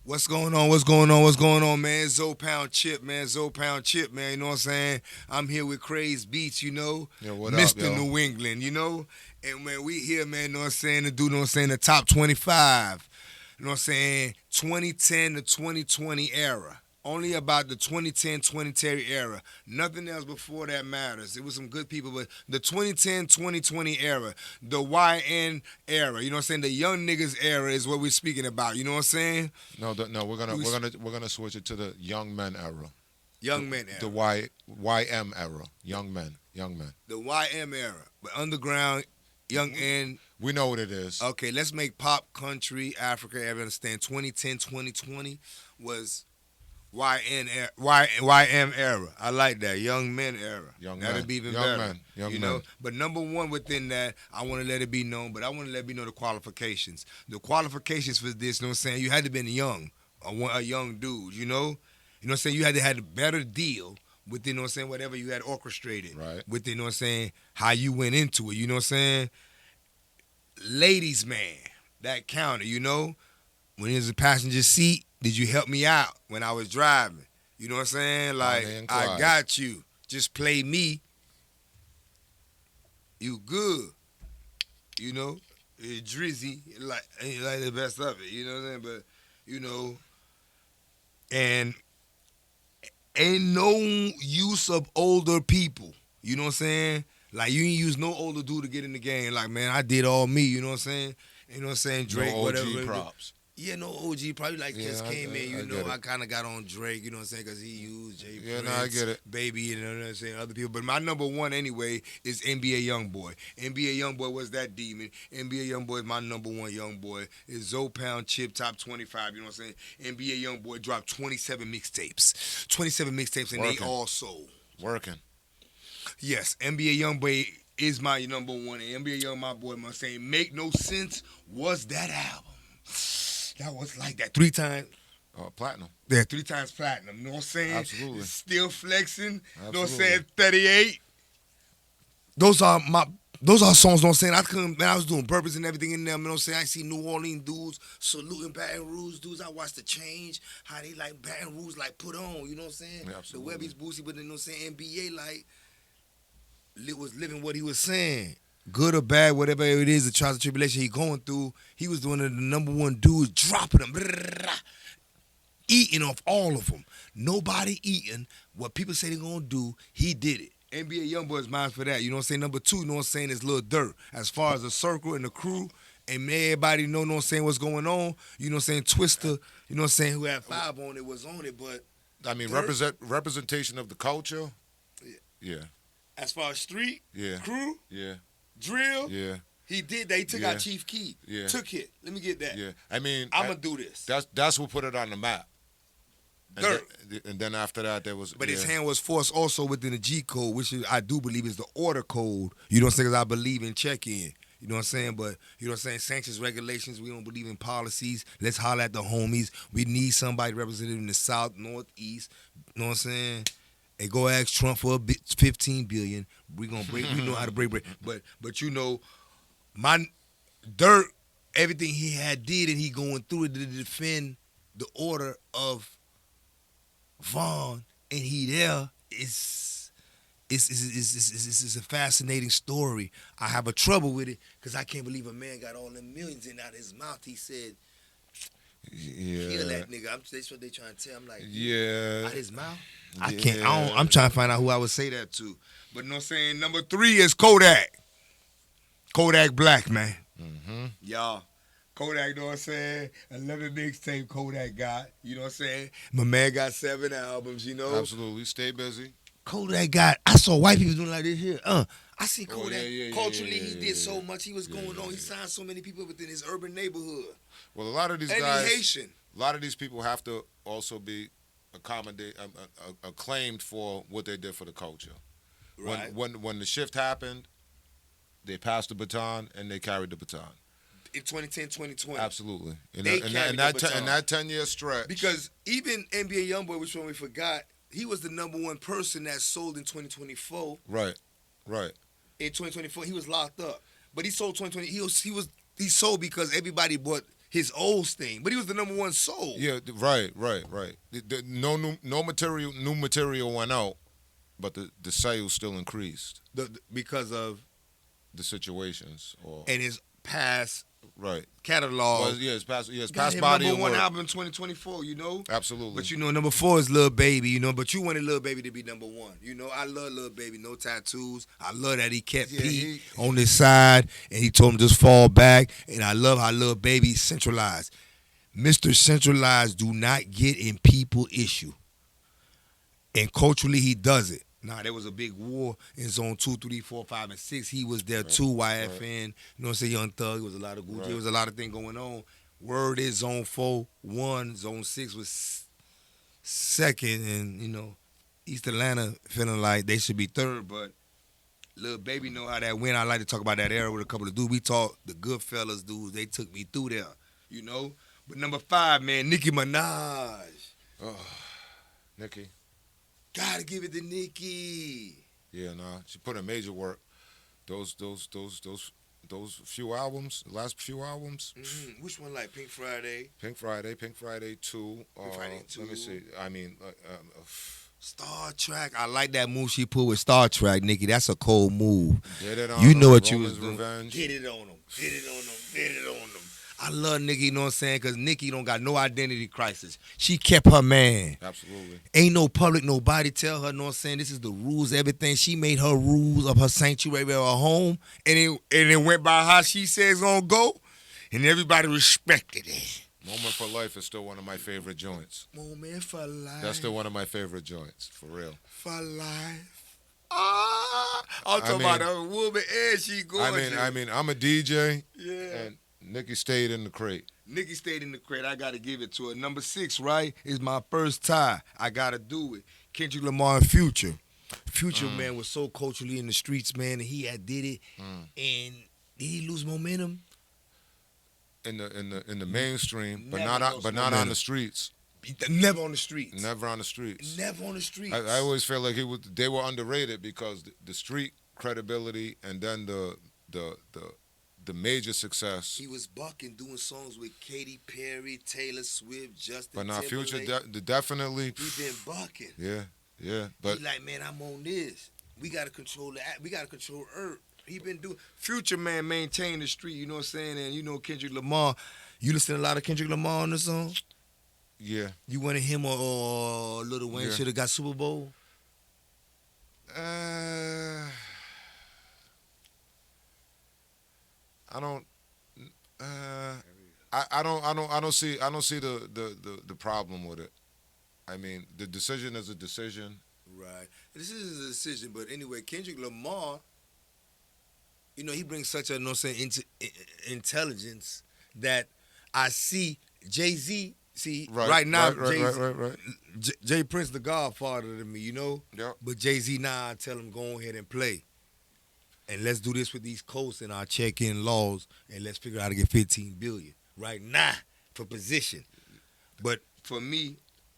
What's going on? What's going on? What's going on, man? Zoe Pound Chip, man. Zoe Pound Chip, man. You know what I'm saying? I'm here with Craze Beats, you know. Yo, what up, Mr. yo? New England, you know. And man, we here, man, you know what I'm saying, to do, you know what I'm saying, the top 25. You know what I'm saying? 2010 to 2020 era. Only about the 2010-2020 era. Nothing else before that matters. It was some good people, but the 2010-2020 era, the YN era, you know what I'm saying? The young niggas era is what we're speaking about. You know what I'm saying? No, no, we're gonna switch it to the young men era, Young men era. the YM era, young men. The YM era. But underground, young N. We know what it is. Okay, let's make pop, country, Africa, everyone understand. 2010, 2020 was YM era. I like that. Young men era. That'll be even better. Young men. But number one within that, I want to let it be known, but I want to let it be known the qualifications. The qualifications for this, you know what I'm saying? You had to be young, a young dude, you know? You know what I'm saying? You had to have a better deal with, you know what I'm saying, whatever you had orchestrated. Right. With, you know what I'm saying, how you went into it, you know what I'm saying? Ladies man, that counted, you know? When it was a passenger seat, did you help me out when I was driving? You know what I'm saying? Like, I got you. Just play me. You good. You know? It's drizzy. Ain't like the best of it. You know what I'm saying? But, you know, and ain't no use of older people. You know what I'm saying? Like, you ain't use no older dude to get in the game. Like, man, I did all me. You know what I'm saying? You know what I'm saying? Drake, no OG whatever. props. Yeah, no OG. Probably like just came in, you know. I kind of got on Drake, you know what I'm saying, because he used Jay Yeah, Prince, no, I get it. Baby, you know what I'm saying, other people. But my number one anyway is NBA Youngboy. NBA Youngboy was that demon. NBA Youngboy is my number one Youngboy. Is Zoe Pound Chip top 25, you know what I'm saying. NBA Youngboy dropped 27 mixtapes. 27 mixtapes, and Working. they all sold. Working. Yes, NBA Youngboy is my number one. And NBA Young, my boy, my saying, Make No Sense was that album. That was like that 3 times. Platinum. Yeah, 3 times platinum. You know what I'm saying? Absolutely. Still flexing. Absolutely. You know what I'm saying? 38. Those are songs, you know what I'm saying? I was doing burpees and everything in them, you know what I'm saying? I see New Orleans dudes saluting Baton Rouge dudes. I watched the change, how they like Baton Rouge like put on, you know what I'm saying? Yeah, absolutely. The Webby's Boosie, but you know what I'm saying? NBA like was living what he was saying. Good or bad, whatever it is, the trials and tribulation he going through, he was one of the number one dudes, dropping them, eating off all of them. Nobody eating what people say they're going to do, he did it. NBA Youngboy is mine for that. You know what I'm saying? Number 2, you know what I'm saying, is Lil Durk. As far as the circle and the crew, and everybody know what I'm saying, what's going on. You know what I'm saying? Twister, you know what I'm saying, who had 5 on it, was on it, but I mean, representation of the culture. Yeah. as far as street, Yeah. crew, Yeah. drill, Yeah. he did that. He took Yeah. out Chief Keef. Yeah. Took it. Let me get that. Yeah. I mean, I'm going to do this. that's what put it on the map. And then after that, there was. But his hand was forced also within the G code, which I do believe is the order code. You know what I'm saying? Because I believe in check-in. You know what I'm saying? But, you know what I'm saying? Sanctions, regulations, we don't believe in policies. Let's holler at the homies. We need somebody represented in the South, Northeast. You know what I'm saying? Hey, go ask Trump for $15 billion. We gonna break. We know how to break. But you know, my Durk, everything he had did, and he going through it to defend the order of Vaughn, and he there is. It's a fascinating story. I have a trouble with it because I can't believe a man got all them millions in out of his mouth. He said, "Kill that nigga." That's what they trying to tell. I'm like, out his mouth. I can't. I'm trying to find out who I would say that to. But you know what I'm saying? Number 3 is Kodak. Kodak Black, man. Mm-hmm. Y'all. Kodak, you know what I'm saying? 11 mixtape Kodak got. You know what I'm saying? My man got 7 albums, you know? Absolutely. Stay busy. Kodak got, I saw white people doing like this here. I see Kodak. Yeah, Culturally, he did so much. He was going on. He signed so many people within his urban neighborhood. Well, a lot of these and guys, he Haitian. a lot of these people have to also be acclaimed for what they did for the culture. Right. When the shift happened, they passed the baton and they carried the baton. In 2010, 2020. Absolutely. In They that carried the baton. in that 10-year stretch. Because even NBA Youngboy, which one we forgot, he was the number one person that sold in 2024. Right. In 2024, he was locked up. But he sold 2020. He sold because everybody bought his old thing, but he was the number one sold. Yeah, right. No new material went out, but the sales still increased. Because of the situations and his past right catalog. Well, yeah, his past got body number one work. album in 2024. You know, Absolutely. But you know, number 4 is Lil Baby. You know, but you wanted Lil Baby to be number 1. You know, I love Lil Baby. No tattoos. I love that he kept Pete on his side and he told him just fall back. And I love how Lil Baby centralized. Mr. Centralized do not get in people issue. And culturally, he does it. Nah, there was a big war in zone 2, 3, 4, 5, and 6. He was there too, YFN. Right. You know what I'm saying? Young Thug. There was a lot of Gucci. Right. There was a lot of things going on. Word is zone 4, 1. Zone 6 was second. And, you know, East Atlanta feeling like they should be third. But Lil Baby know how that went. I like to talk about that era with a couple of dudes. We talked the Goodfellas dudes. They took me through there, you know. But number 5, man, Nicki Minaj. Oh, Nicki. Gotta give it to Nicki. Yeah, nah, she put in major work. Those few albums, the last few albums. Mm-hmm. Which one, like Pink Friday? Pink Friday 2. Pink Friday 2. Let me see. I mean, Star Trek. I like that move she put with Star Trek, Nicki. That's a cold move. Did it on you know them, what you Roman's was doing. Revenge. Did it on them. Did it on them. Did it on them. I love Nicki, you know what I'm saying? Because Nicki don't got no identity crisis. She kept her man. Absolutely. Ain't no public, nobody tell her, you know what I'm saying? This is the rules, everything. She made her rules of her sanctuary of her home, and it went by how she says it's going to go, and everybody respected it. Moment for Life is still one of my favorite joints. Moment for Life. That's still one of my favorite joints, for real. For life. I'm talking about a woman, and she gorgeous. I mean, I'm a DJ. Yeah. And Nicki stayed in the crate. Nicki stayed in the crate. I got to give it to her. Number 6, right, is my first tie. I got to do it. Kendrick Lamar and Future. Future, man, was so culturally in the streets, man, and he had did it. And did he lose momentum? In the mainstream, but Never not on the streets. Never on the streets. Never on the streets. Never on the streets. I always felt like they were underrated because the street credibility and then the major success. He was bucking, doing songs with Katy Perry, Taylor Swift, Justin But now Timberlake. Future definitely. He been bucking. Yeah. But he like, man, I'm on this. We gotta control that. We gotta control Earth. He been doing. Future, man, maintain the street. You know what I'm saying? And you know Kendrick Lamar. You listen to a lot of Kendrick Lamar on the song. Yeah. You wanted him or Lil Wayne should have got Super Bowl. I don't see the problem with it. I mean, the decision is a decision. Right. This is a decision, but anyway, Kendrick Lamar, you know, he brings such a, you know what I'm saying, intelligence that I see Jay-Z, right now, Jay Prince the godfather to me, you know? Yeah. But Jay-Z now, I tell him, go ahead and play. And let's do this with these coasts and our check-in laws, and let's figure out how to get $15 billion right now for position. But for me,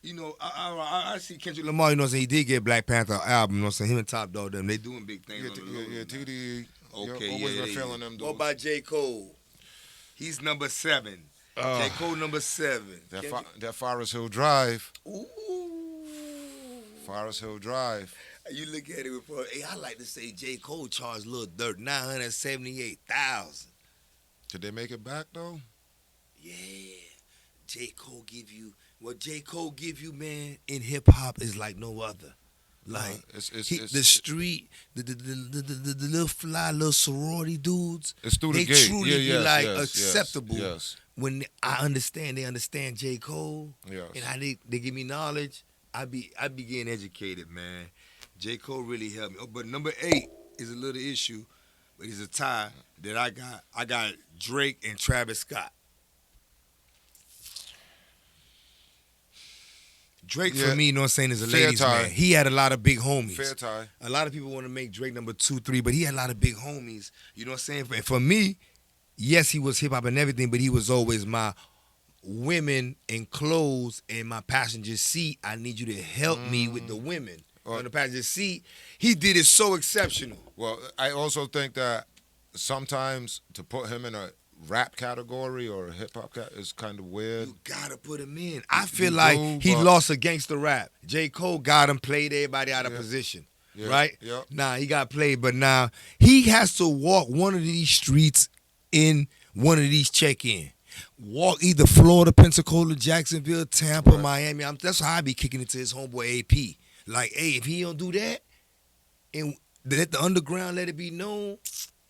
you know, I see Kendrick Lamar, you know what I'm saying, he did get Black Panther album, you know what I'm saying, him and Top Dog, them, they doing big things on the low. Yeah, TDE. Okay, always been feeling them dudes. What about J. Cole? He's number 7. J. Cole number 7. That Forest Hill Drive. Ooh. Forest Hill Drive. You look at it before. Hey, I like to say J. Cole charged Lil Durk $978,000. Did they make it back though? Yeah. J. Cole give you what J. Cole give you, man, in hip hop is like no other. Like it's the street, the little fly, little sorority dudes. It's through the gate. They truly be like acceptable. Yes. When they understand J. Cole. Yes. And how they give me knowledge. I be getting educated, man. J. Cole really helped me. Oh, but number 8 is a little issue, but it's a tie that I got. I got Drake and Travis Scott. Drake, for me, you know what I'm saying, is a ladies' man. He had a lot of big homies. Fair tie. A lot of people want to make Drake number 2, 3, but he had a lot of big homies. You know what I'm saying? And for me, yes, he was hip-hop and everything, but he was always my women and clothes in my passenger seat. I need you to help me with the women. On the passenger seat, he did it so exceptional. Well, I also think that sometimes to put him in a rap category or hip hop is kind of weird. You gotta put him in. I feel You like do, he but- lost against the rap. J. Cole got him, played everybody out of Yeah. position. Yeah, Right? yeah. Nah, he got played, but now he has to walk one of these streets in one of these check-in. Walk either Florida, Pensacola, Jacksonville, Tampa, Right. Miami. That's how I be kicking it to his homeboy AP. Like, hey, if he don't do that, and let the underground let it be known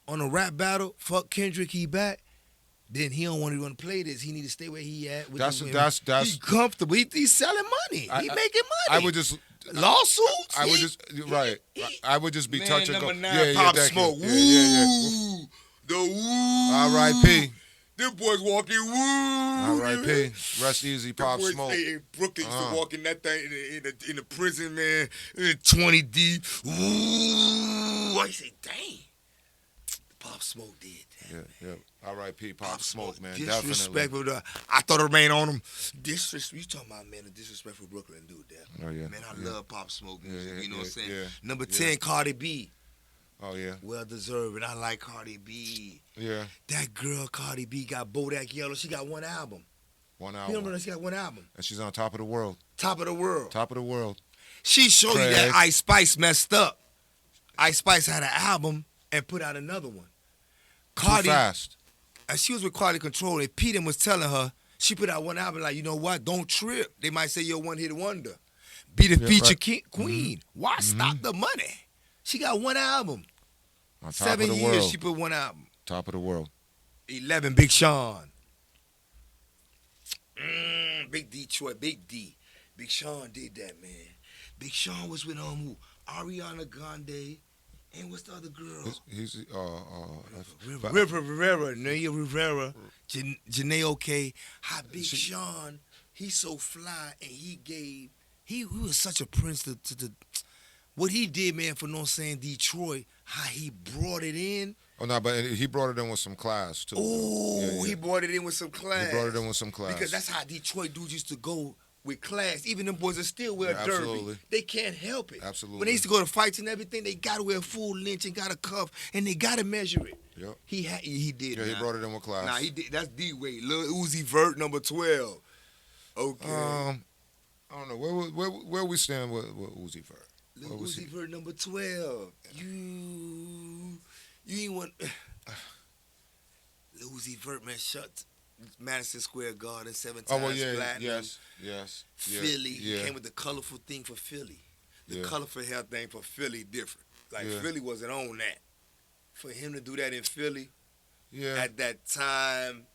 on a rap battle, fuck Kendrick, he back. Then he don't want to play this. He need to stay where he at. With That's the women. that's. He comfortable. He's selling money. I- He I- making I money. would just. Lawsuits. I would He- just right. I would just be Man, touching. number Go, 9, Pop thank Smoke. You. Yeah. Woo. The woo. R.I.P. Them boys walking woo. R.I.P. Rest easy, Them Pop boys Smoke. stay in Brooklyn used to walk in that thing in the prison, man. 20 deep. Woo. I say, dang. Pop Smoke did that. Yeah. R.I.P. Pop Smoke, man. Disrespectful. Definitely. I thought it rained on him. You talking about, man, a disrespectful Brooklyn dude there. Oh yeah. Man, I love Pop Smoke music. Yeah, You know what I'm saying? yeah, Number yeah. 10, Cardi B. Oh yeah. Well deserved. And I like Cardi B. Yeah. That girl, Cardi B, got Bodak Yellow. She got one album. One You album. remember that? She got one album. And she's on top of the world. Top of the world. Top of the world. She showed you that Craig. Ice Spice messed up. Ice Spice had an album and put out another one. Cardi, Too fast. and she was with Quality Control, and Peter was telling her, she put out one album like, you know what, don't trip. They might say you're a one-hit wonder. Be the Yeah, feature right. queen. Why stop the money? She got one album. On top 7 of the years world. she put one album. Top of the world. 11, Big Sean. Big Detroit, Big D. Big Sean did that, man. Big Sean was with who? Ariana Grande, and what's the other girl? He's Rivera, Naya Rivera, Janae OK. How Big Sean, he's so fly, and he was such a prince to the, what he did, man, for no saying Detroit, how he brought it in. Oh no, but he brought it in with some class too. Oh, he brought it in with some class. He brought it in with some class. Because that's how Detroit dudes used to go with class. Even them boys that still wear Yeah, derby. absolutely. They can't help it. Absolutely. When they used to go to fights and everything, they got to wear full lynch and got a cuff, and they got to measure it. Yep. He did. Yeah, he brought it in with class. Nah, he did. That's D-Way. Lil Uzi Vert, number 12. Okay. I don't know where we stand with Uzi Vert. Lil Uzi Vert, number 12. You ain't want. Lil Uzi Vert, man, shut Madison Square Garden 7 times Oh well, yeah, platinum. yes. Philly. Yeah. He came with the colorful thing for Philly. The Yeah. colorful hair thing for Philly different. Like Yeah. Philly wasn't on that. For him to do that in Philly Yeah. at that time,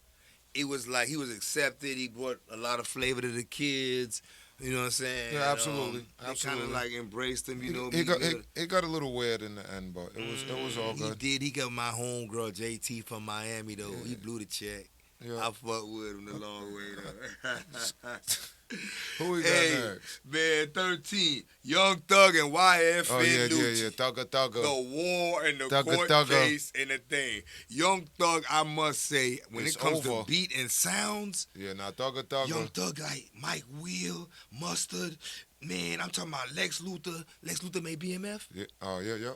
it was like he was accepted. He brought a lot of flavor to the kids. You know what I'm saying? Yeah, absolutely. They kind Absolutely. of like embraced him. You know. It got a little weird in the end, but it was all He good. did. He got my homegirl JT from Miami though. Yeah. He blew the check. Yeah. I fuck with him the long way though. Who we got Hey, next? man, 13. Young Thug and YF Oh and yeah, Lucci. Thugga. The war and the Thugga court Thugga. case and the thing. Young Thug, I must say, when It's it comes over. to beat and sounds, Yeah, now Thugga. Young Thug like Mike Will, Mustard. Man, I'm talking about Lex Luthor. Lex Luthor made BMF. Yeah. Oh yeah.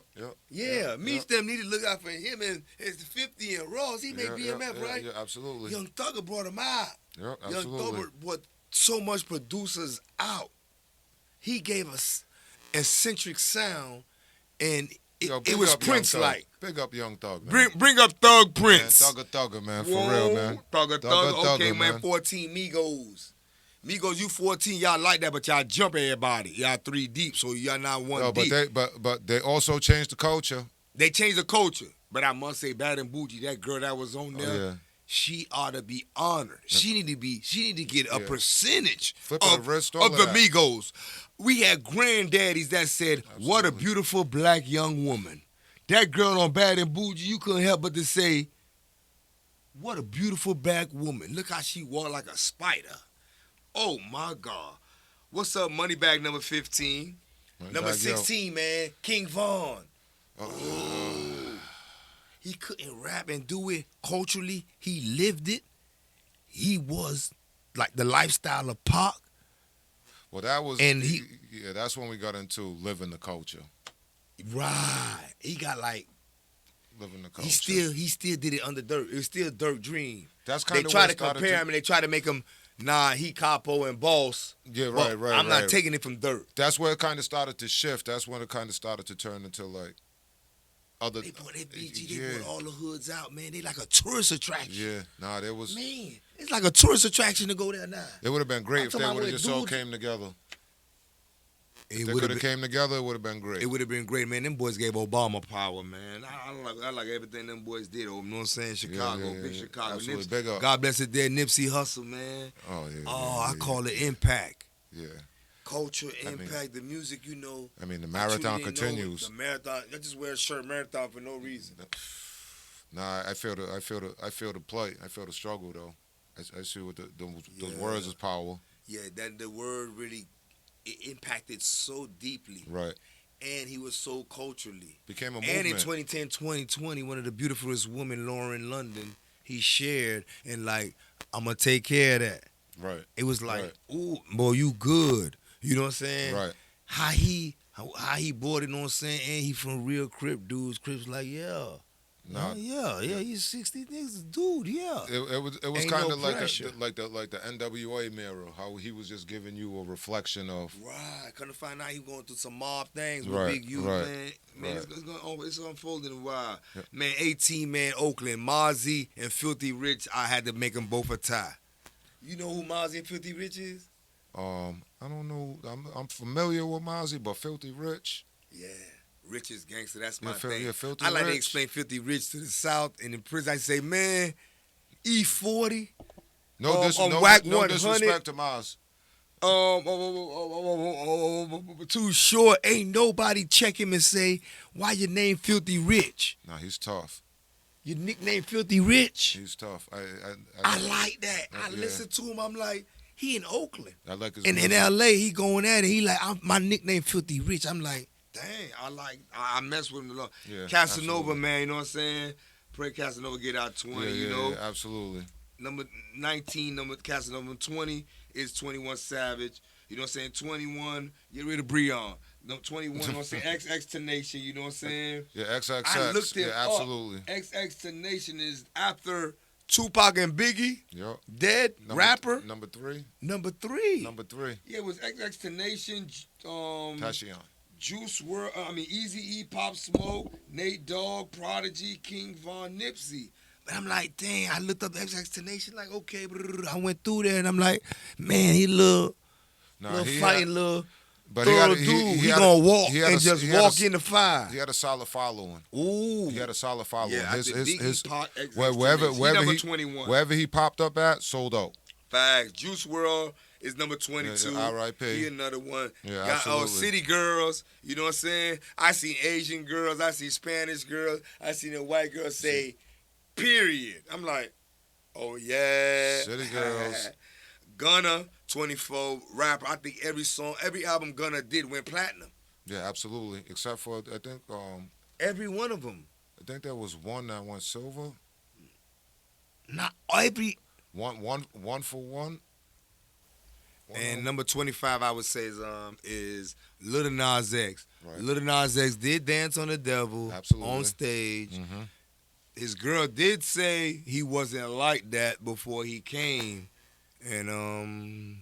Yeah, Meech them need to look out for him and his 50 and Ross. He made BMF, right? Yeah, absolutely. Young Thugger brought him out. Yeah, Young absolutely. Thugger brought so much producers out. He gave us eccentric sound, and Yo, it big was up Young Prince-like. Thug. Big up Young Thug, man. Bring up Thug Prince. Man, Thugga, man, for real, man. Thugger. Okay, Thugger, man, man. 14 Migos. Migos, you 14, y'all like that, but y'all jump everybody. Y'all 3 deep, so y'all not 1 No, deep. but they also changed the culture. They changed the culture. But I must say, Bad and Bougie, that girl that was on there, Oh, yeah. she ought to be honored. She need to get a Yeah. percentage Flip of the wrist, all of of the that. Migos. We had granddaddies that said, "What a Absolutely. beautiful black young woman." That girl on Bad and Bougie, you couldn't help but to say, "What a beautiful black woman. Look how she walked like a spider." Oh my God. What's up, Moneybagg number 15? Number 16, man, King Von. He couldn't rap and do it culturally. He lived it. He was like the lifestyle of Pac. Well, that was, And that's when we got into living the culture. Right. He got like living the culture. He still did it under Durk. It was still Durk Dream. That's kind They of try to compare him and they try to make him, nah, he capo and boss. Yeah, right. I'm not taking it from Durk. That's where it kind of started to shift. That's when it kind of started to turn into like other. They brought that BG. They brought all the hoods out, man. They like a tourist attraction. Yeah, nah, there was. Man, it's like a tourist attraction to go there now. It would have been great if they would have just all came together. If they could have came together, it would have been great. It would have been great, man. Them boys gave Obama power, man. I like everything them boys did. You know what I'm saying? Chicago, big Chicago. Absolutely. Big up. God bless it there, Nipsey Hussle, man. Oh, yeah. I call it impact. Yeah. Culture, impact, the music, you know. I mean, the marathon continues. The marathon. I just wear a shirt, marathon, for no reason. Nah, I feel the plight. I feel the struggle, though. I see what those words is power. Yeah, that the word really it impacted so deeply. Right. And he was so culturally. Became a movement. And in 2010, 2020, one of the beautifulest women, Lauren London, he shared and like, I'm going to take care of that. Right. It was like, ooh, boy, you good. You know what I'm saying? Right. How he bought it, you know what I'm saying? And he from real Crip dudes. Crip's like, yeah. Nah. Yeah, he's 60 niggas, dude, yeah. It was kind of like the NWA mirror, how he was just giving you a reflection of. Right, couldn't find out he going through some mob things with Big U, man. Man, it's unfolding a while. Yeah. Man, 18 man Oakland, Mozzy and Filthy Rich, I had to make them both a tie. You know who Mozzy and Filthy Rich is? I don't know. I'm familiar with Mozzy, but Filthy Rich. Yeah. Rich is gangster, that's my thing. Yeah, Filthy I like Rich. to explain Filthy Rich to the South, and in prison I say, man, E40. No disrespect to Maz. Too short. Ain't nobody check him and say, why your name Filthy Rich? Nah, he's tough. Your nickname Filthy Rich? He's tough. I like that. I listen to him. I'm like, he in Oakland. I like his in L.A., he going at it. He like, my nickname Filthy Rich. I'm like, dang, I mess with him a lot. Yeah, Casanova, absolutely. Man, you know what I'm saying? Pray Casanova get out 20, you know? Yeah, absolutely. Number 19, Casanova 20 is 21 Savage. You know what I'm saying? 21, get rid of Breon. No, 21, you know what I'm saying? XXXTentacion, you know what I'm saying? Yeah, XXX. I looked it up. Absolutely. XXXTentacion is after Tupac and Biggie. Yep. Dead rapper. Number 3. Number 3. Number 3. Yeah, it was XXXTentacion. Tashion. Juice WRLD, Eazy-E, Pop Smoke, Nate Dogg, Prodigy, King Von, Nipsey. But I'm like, dang, I looked up XXXTentacion, like, okay, I went through there, and I'm like, man, he little fighting, little dude. He gonna walk and just walk in the fire. He had a solid following. Ooh. He had a solid following. Yeah, wherever he popped up at, sold out. Facts. Juice WRLD is number 22. R.I.P. He another one. Yeah, got absolutely. City Girls. You know what I'm saying? I see Asian girls. I see Spanish girls. I see the white girls say, period. I'm like, oh, yeah. City Girls. Gunna, 24, rapper. I think every album Gunna did went platinum. Yeah, absolutely. Except for, I think... every one of them. I think there was one that went silver. Not every... One for one. And number 25, I would say, is Lil Nas X. Right. Lil Nas X did dance on the devil on stage. Mm-hmm. His girl did say he wasn't like that before he came. And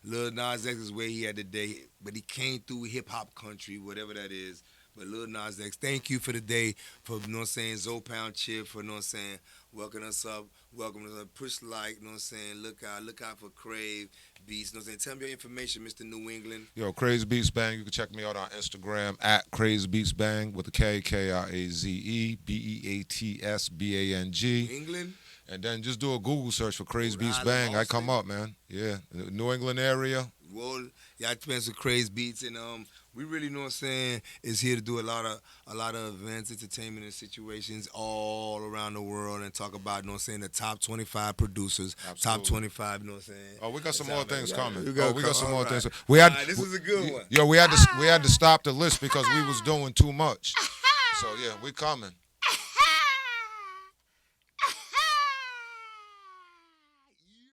Lil Nas X is where he had the day. But he came through hip-hop country, whatever that is. But Lil Nas X, thank you for the day, for, you know what I'm saying, Zopound Chip, for, you know what I'm saying, welcoming us up, welcoming us up, push like, you know what I'm saying, look out for Crave Beats, you know what I'm saying, tell me your information, Mr. New England. Yo, Crazy Beats Bang, you can check me out on Instagram, at Crazy Beats Bang, with a K, K-R-A-Z-E, B-E-A-T-S-B-A-N-G. England? And then just do a Google search for Crazy Beats Bang, I come up, man. Yeah, New England area. Well, y'all spend some Crazy Beats, and we really, know what I'm saying, is here to do a lot of events, entertainment, and situations all around the world, and talk about, you know what I'm saying, the top 25 producers, top 25, you know what I'm saying. Oh, we got some more things coming. We got some more things. This is a good one. Yo, we had to stop the list because we was doing too much. So yeah, we coming.